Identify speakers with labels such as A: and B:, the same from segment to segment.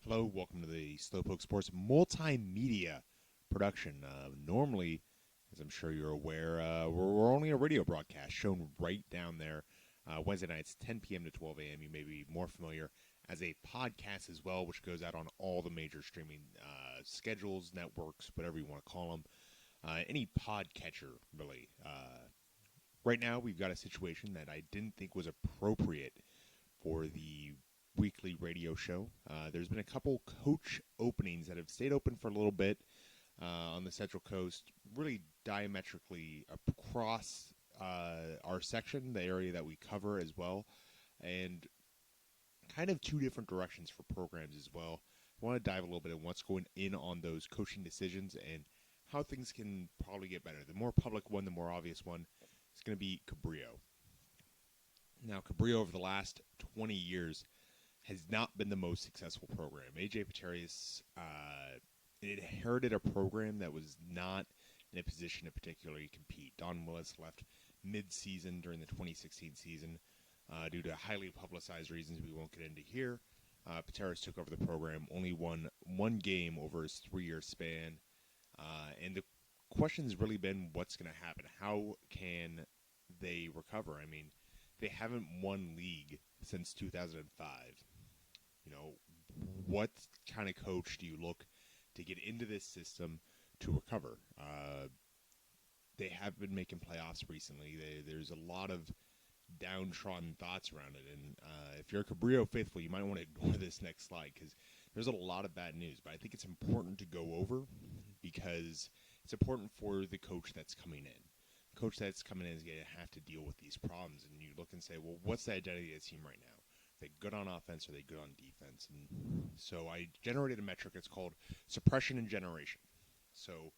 A: Hello, welcome to the Slowpoke Sports multimedia production. Normally, as I'm sure you're aware, we're only a radio broadcast shown right down there Wednesday nights, 10 p.m. to 12 a.m. You may be more familiar as a podcast as well, which goes out on all the major streaming schedules, networks, whatever you want to call them. Any podcatcher, really. Right now, we've got a situation that I didn't think was appropriate for the weekly radio show. There's been a couple coach openings that have stayed open for a little bit on the Central Coast, really diametrically across our section, the area that we cover as well, and kind of two different directions for programs as well. I want to dive a little bit in what's going in on those coaching decisions and how things can probably get better. The more public one, the more obvious one, is going to be Cabrillo. Now, Cabrillo over the last 20 years has not been the most successful program. AJ Paterius inherited a program that was not in a position to particularly compete. Don Willis left mid-season during the 2016 season due to highly publicized reasons we won't get into here. Paterius took over the program, only won one game over his 3-year span. And the question has really been what's going to happen. How can they recover? I mean, they haven't won league since 2005. You know, what kind of coach do you look to get into this system to recover? They have been making playoffs recently. There's a lot of downtrodden thoughts around it. And if you're a Cabrillo faithful, you might want to ignore this next slide because there's a lot of bad news. But I think it's important to go over because it's important for the coach that's coming in. The coach that's coming in is going to have to deal with these problems. And you look and say, well, what's the identity of the team right now? Are they good on offense or are they good on defense? And so I generated a metric. It's called suppression and generation. So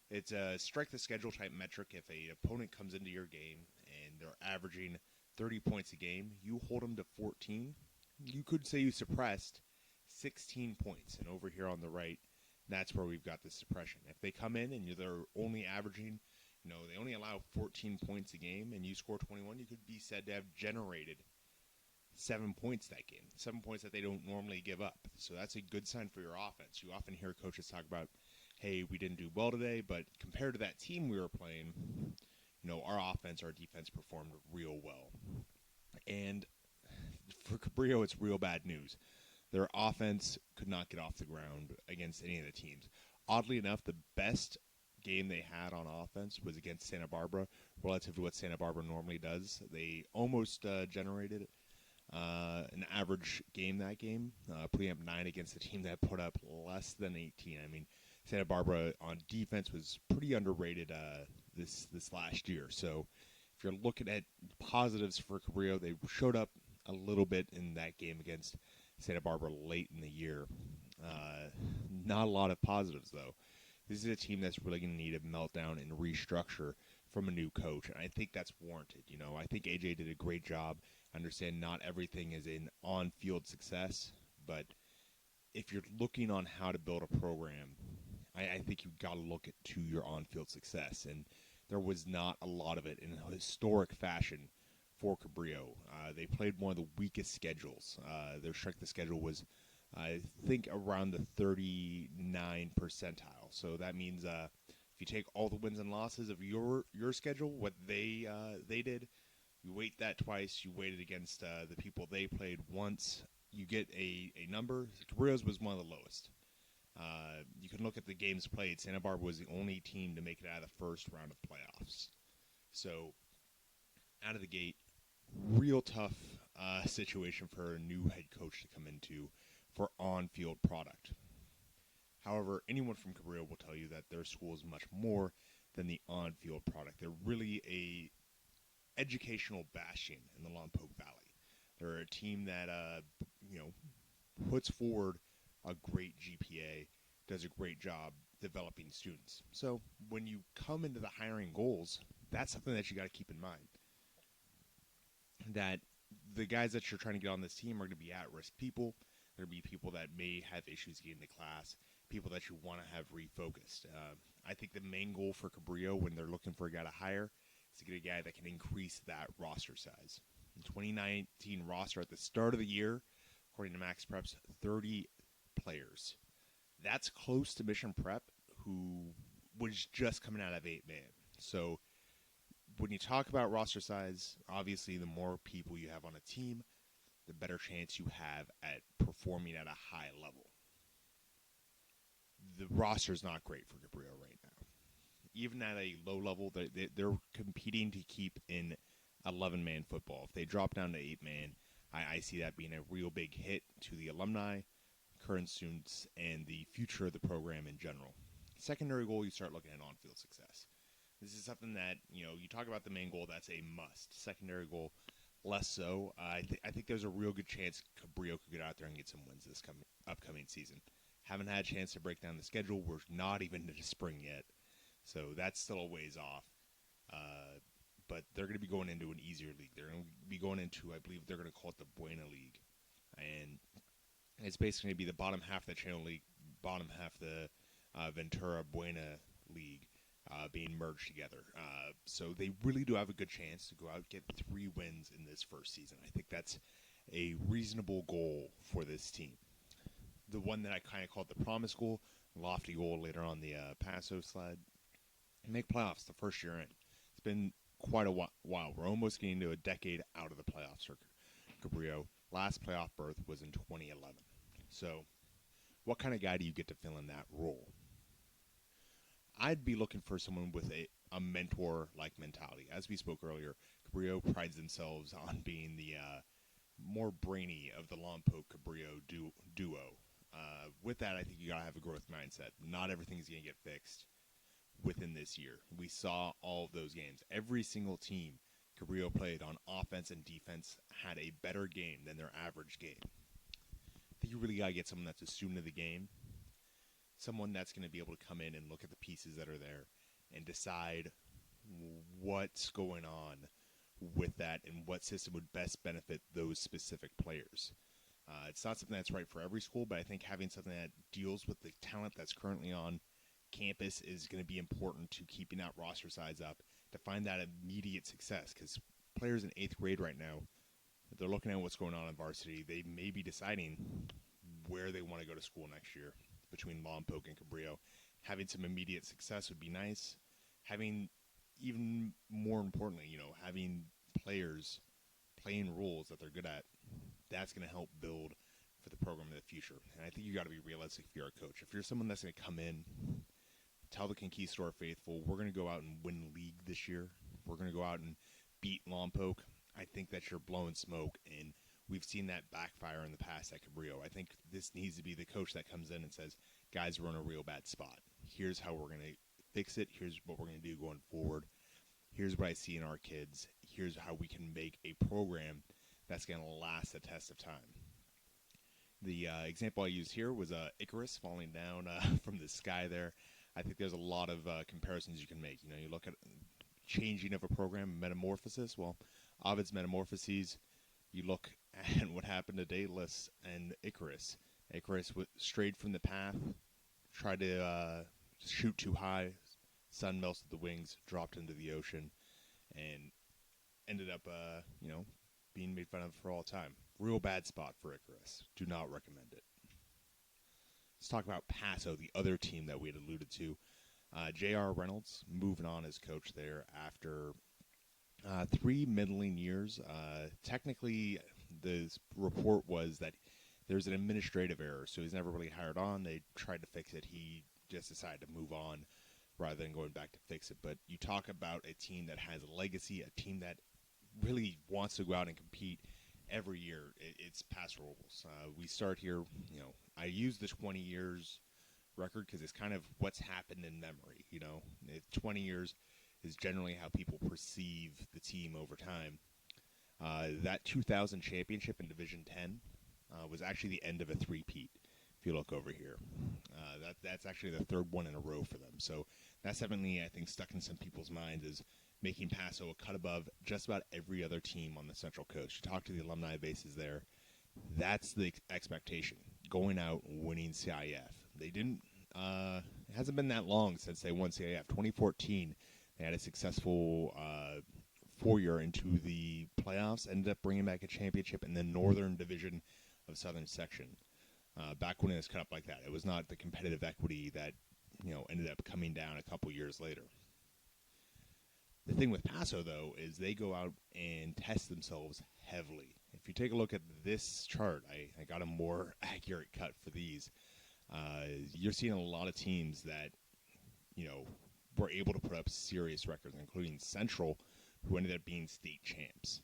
A: it's a strike the schedule type metric. If an opponent comes into your game and they're averaging 30 points a game, you hold them to 14. You could say you suppressed 16 points. And over here on the right, that's where we've got the suppression. If they come in and they're only averaging, they only allow 14 points a game and you score 21, you could be said to have generated 7 points that game, 7 points that they don't normally give up. So that's a good sign for your offense. You often hear coaches talk about, hey, we didn't do well today, but compared to that team we were playing, our offense, our defense performed real well. And for Cabrillo, it's real bad news. Their offense could not get off the ground against any of the teams. Oddly enough, the best game they had on offense was against Santa Barbara, relative to what Santa Barbara normally does. They almost generated an average game that game, putting up 9 against a team that put up less than 18. I mean, Santa Barbara on defense was pretty underrated this last year. So if you're looking at positives for Cabrillo, they showed up a little bit in that game against Santa Barbara late in the year. Not a lot of positives, though. This is a team that's really going to need a meltdown and restructure from a new coach, and I think that's warranted. I think AJ did a great job. I understand not everything is in on-field success, but if you're looking on how to build a program, I think you've got to look to your on-field success, and there was not a lot of it in a historic fashion for Cabrillo. They played one of the weakest schedules. Their strength of schedule was, I think, around the 39 percentile. So that means if you take all the wins and losses of your schedule, what they did, you weight that twice. You weight it against the people they played once. You get a number. Cabrillo's was one of the lowest. You can look at the games played. Santa Barbara was the only team to make it out of the first round of playoffs. So out of the gate, real tough situation for a new head coach to come into for on-field product. However, anyone from Cabrillo will tell you that their school is much more than the on-field product. They're really a educational bastion in the Lompoc Valley. They're a team that puts forward a great GPA, does a great job developing students. So when you come into the hiring goals, that's something that you got to keep in mind. That the guys that you're trying to get on this team are going to be at-risk people. They're going to be people that may have issues getting to class, people that you want to have refocused. I think the main goal for Cabrillo when they're looking for a guy to hire is to get a guy that can increase that roster size. In 2019 roster at the start of the year, according to Max Preps, 30 players. That's close to Mission Prep, who was just coming out of 8-man. So when you talk about roster size, obviously the more people you have on a team, the better chance you have at performing at a high level. The roster's not great for Cabrillo right now. Even at a low level, they're competing to keep in 11-man football. If they drop down to 8-man, I see that being a real big hit to the alumni, current students, and the future of the program in general. Secondary goal, you start looking at on-field success. This is something that, you talk about the main goal, that's a must. Secondary goal, less so. I think there's a real good chance Cabrillo could get out there and get some wins this upcoming season. Haven't had a chance to break down the schedule. We're not even into spring yet, so that's still a ways off. But they're going to be going into an easier league. They're going to be going into, I believe they're going to call it the Buena League. And it's basically going to be the bottom half of the Channel League, bottom half of the Ventura Buena League being merged together. So they really do have a good chance to go out and get 3 wins in this first season. I think that's a reasonable goal for this team. The one that I kind of called the promise goal, lofty goal later on the Paso slide, make playoffs the first year in. It's been quite a while. We're almost getting to a decade out of the playoffs for Cabrillo. Last playoff berth was in 2011. So what kind of guy do you get to fill in that role? I'd be looking for someone with a mentor-like mentality. As we spoke earlier, Cabrillo prides themselves on being the more brainy of the Lompoc-Cabrillo duo. With that, I think you got to have a growth mindset. Not everything's going to get fixed within this year. We saw all of those games. Every single team Cabrillo played on offense and defense had a better game than their average game. I think you really got to get someone that's a student of the game, someone that's going to be able to come in and look at the pieces that are there and decide what's going on with that and what system would best benefit those specific players. It's not something that's right for every school, but I think having something that deals with the talent that's currently on campus is going to be important to keeping that roster size up to find that immediate success, because players in 8th grade right now, if they're looking at what's going on in varsity, they may be deciding where they want to go to school next year between Lompoc and Cabrillo. Having some immediate success would be nice. Having, even more importantly, having players playing roles that they're good at, that's going to help build for the program in the future. And I think you got to be realistic if you're a coach. If you're someone that's going to come in, tell the Conquistador faithful, we're going to go out and win the league this year. We're going to go out and beat Lompoc. I think that you're blowing smoke, and we've seen that backfire in the past at Cabrillo. I think this needs to be the coach that comes in and says, guys, we're in a real bad spot. Here's how we're going to fix it. Here's what we're going to do going forward. Here's what I see in our kids. Here's how we can make a program that's going to last the test of time. The example I used here was Icarus falling down from the sky there. I think there's a lot of comparisons you can make. You look at changing of a program, metamorphosis. Well, Ovid's metamorphoses, you look at what happened to Daedalus and Icarus. Icarus strayed from the path, tried to shoot too high, sun melted the wings, dropped into the ocean, and ended up, being made fun of for all time. Real bad spot for Icarus. Do not recommend it. Let's talk about Paso, the other team that we had alluded to. J.R. Reynolds moving on as coach there after 3 middling years. Technically, the report was that there's an administrative error, so he's never really hired on. They tried to fix it. He just decided to move on rather than going back to fix it. But you talk about a team that has a legacy, a team that really wants to go out and compete every year. It's Paso Robles. We start here, I use the 20 years record because it's kind of what's happened in memory. 20 years is generally how people perceive the team over time. That 2000 championship in Division 10 was actually the end of a three-peat. If you look over here, that's actually the 3rd one in a row for them. So that's definitely, I think, stuck in some people's minds as making Paso a cut above just about every other team on the Central Coast. You talk to the alumni bases there. That's the expectation, going out and winning CIF. They didn't, it hasn't been that long since they won CIF. 2014, they had a successful 4-year into the playoffs, ended up bringing back a championship in the Northern Division of Southern Section. back when it was cut up like that. It was not the competitive equity that ended up coming down a couple years later. The thing with Paso, though, is they go out and test themselves heavily. If you take a look at this chart, I got a more accurate cut for these. You're seeing a lot of teams that, were able to put up serious records, including Central, who ended up being state champs.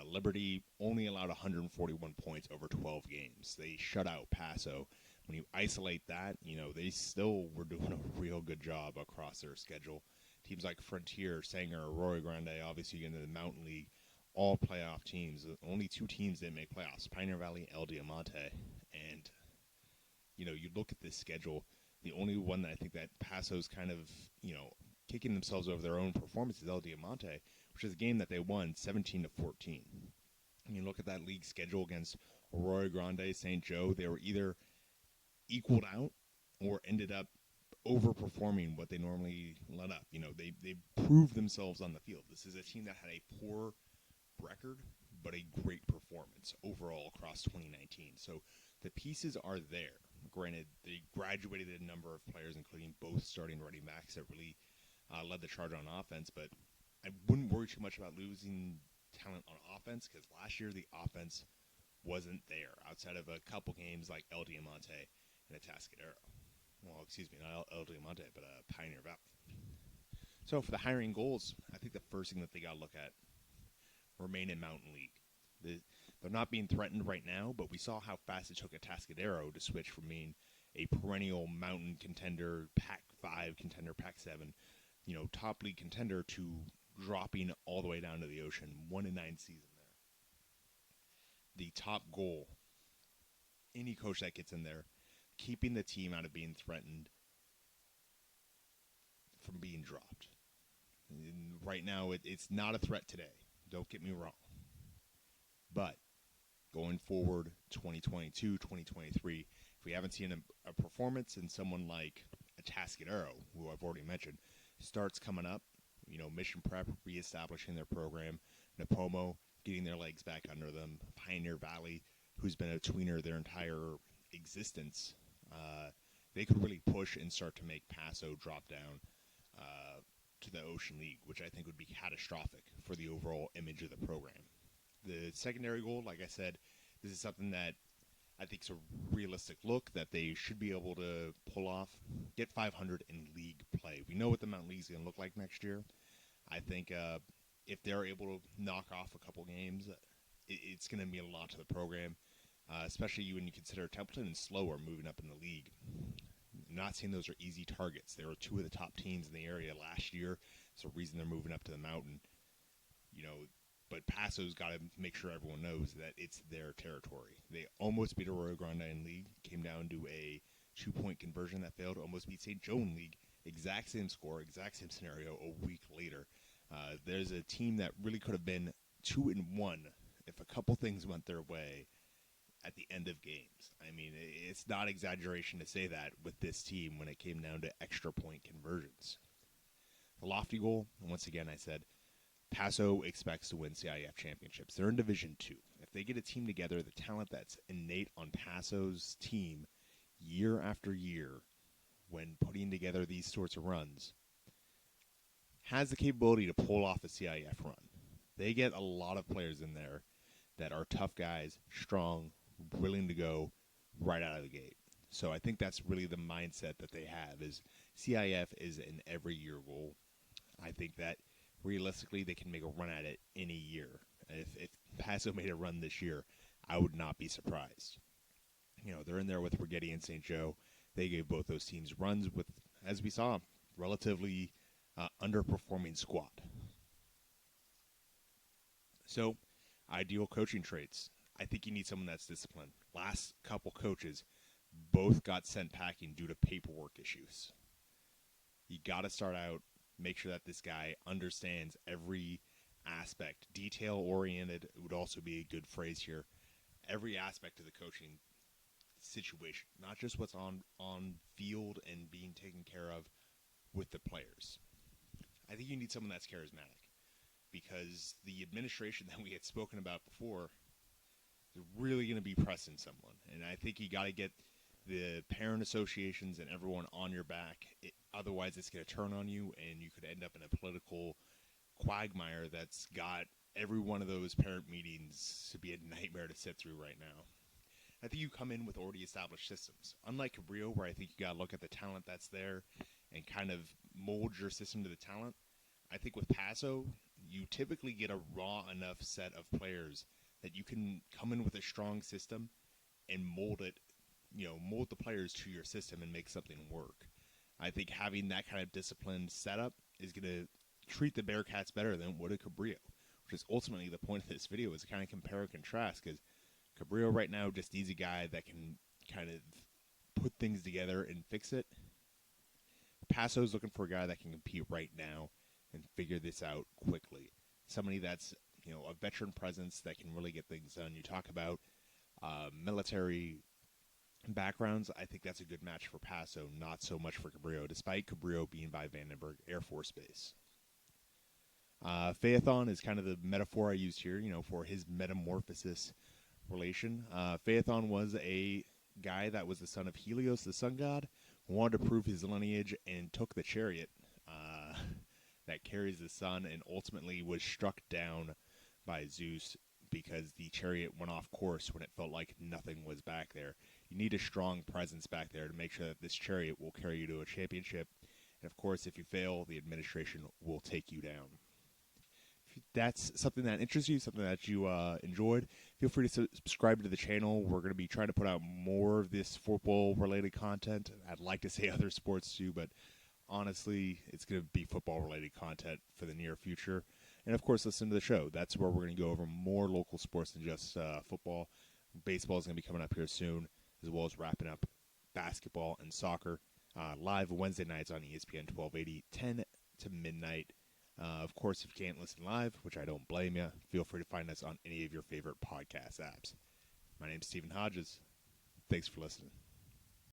A: Liberty only allowed 141 points over 12 games. They shut out Paso. When you isolate that, they still were doing a real good job across their schedule. Teams like Frontier, Sanger, Arroyo Grande, obviously getting into the Mountain League, all playoff teams. Only 2 teams didn't make playoffs, Pioneer Valley, El Diamante. And, you look at this schedule, the only one that I think that Paso's kind of, kicking themselves over their own performance is El Diamante, which is a game that they won 17-14. And you look at that league schedule against Arroyo Grande, St. Joe, they were either equaled out or ended up overperforming what they normally let up. They proved themselves on the field. This is a team that had a poor record, but a great performance overall across 2019. So the pieces are there. Granted, they graduated a number of players, including both starting running backs that really led the charge on offense, but I wouldn't worry too much about losing talent on offense because last year the offense wasn't there outside of a couple games like El Diamante and Atascadero. Well, excuse me, not El Diamante, but Pioneer Valley. So for the hiring goals, I think the first thing that they got to look at, remain in Mountain League. They're not being threatened right now, but we saw how fast it took Atascadero to switch from being a perennial Mountain contender, Pac-5 contender, Pac-7, top league contender to dropping all the way down to the ocean. 1-9 season there. The top goal, any coach that gets in there, keeping the team out of being threatened from being dropped. And right now, it's not a threat today. Don't get me wrong. But going forward, 2022, 2023, if we haven't seen a performance in someone like Atascadero, who I've already mentioned, starts coming up, Mission Prep reestablishing their program, Napomo getting their legs back under them, Pioneer Valley, who's been a tweener their entire existence, they could really push and start to make Paso drop down to the Ocean League, which I think would be catastrophic for the overall image of the program. The secondary goal, like I said, this is something that I think is a realistic look that they should be able to pull off. Get 500 in league play. We know what the Mountain League is going to look like next year. I think if they're able to knock off a couple games, it's going to mean a lot to the program, especially when you consider Templeton and Slow are moving up in the league. I'm not saying those are easy targets. They were 2 of the top teams in the area last year. It's the reason they're moving up to the mountain. But Paso's got to make sure everyone knows that it's their territory. They almost beat Arroyo Grande in league. Came down to a 2-point conversion that failed. Almost beat St. Joe in league. Exact same score, exact same scenario a week later. There's a team that really could have been 2-1 if a couple things went their way at the end of games. I mean, it's not exaggeration to say that with this team when it came down to extra point conversions. The lofty goal, once again, I said, Paso expects to win CIF championships. They're in Division II. If they get a team together, the talent that's innate on Paso's team year after year when putting together these sorts of runs has the capability to pull off a CIF run. They get a lot of players in there that are tough guys, strong, willing to go right out of the gate. So I think that's really the mindset that they have is CIF is an every year goal. I think that realistically, they can make a run at it any year. If Paso made a run this year, I would not be surprised. They're in there with Rigetti and St. Joe. They gave both those teams runs with, as we saw, relatively underperforming squad. So, ideal coaching traits. I think you need someone that's disciplined. Last couple coaches both got sent packing due to paperwork issues. You got to start out, make sure that this guy understands every aspect. Detail-oriented would also be a good phrase here. Every aspect of the coaching situation, not just what's on field and being taken care of with the players. I think you need someone that's charismatic because the administration that we had spoken about before, is really going to be pressing someone. And I think you got to get the parent associations and everyone on your back. Otherwise, it's going to turn on you, and you could end up in a political quagmire that's got every one of those parent meetings to be a nightmare to sit through right now. I think you come in with already established systems. Unlike Cabrillo, where I think you got to look at the talent that's there and kind of mold your system to the talent. I think with Paso, you typically get a raw enough set of players that you can come in with a strong system and mold it, mold the players to your system and make something work. I think having that kind of disciplined setup is going to treat the Bearcats better than would a Cabrillo, which is ultimately the point of this video, is to kind of compare and contrast, because Cabrillo right now just needs a guy that can kind of put things together and fix it. Paso's looking for a guy that can compete right now and figure this out quickly. Somebody that's a veteran presence that can really get things done. You talk about military backgrounds. I think that's a good match for Paso, not so much for Cabrillo, despite Cabrillo being by Vandenberg Air Force Base. Phaethon is kind of the metaphor I used here, for his metamorphosis relation. Phaethon was a guy that was the son of Helios, the sun god, who wanted to prove his lineage and took the chariot that carries the sun, and ultimately was struck down by Zeus because the chariot went off course when it felt like nothing was back there. You need a strong presence back there to make sure that this chariot will carry you to a championship. And of course, if you fail, the administration will take you down. If that's something that interests you, something that you enjoyed, feel free to subscribe to the channel. We're going to be trying to put out more of this football-related content. I'd like to say other sports too, but honestly, it's going to be football-related content for the near future. And, of course, listen to the show. That's where we're going to go over more local sports than just football. Baseball is going to be coming up here soon, as well as wrapping up basketball and soccer. Live Wednesday nights on ESPN 1280, 10 to midnight. Of course, if you can't listen live, which I don't blame you, feel free to find us on any of your favorite podcast apps. My name's Stephen Hodges. Thanks for listening.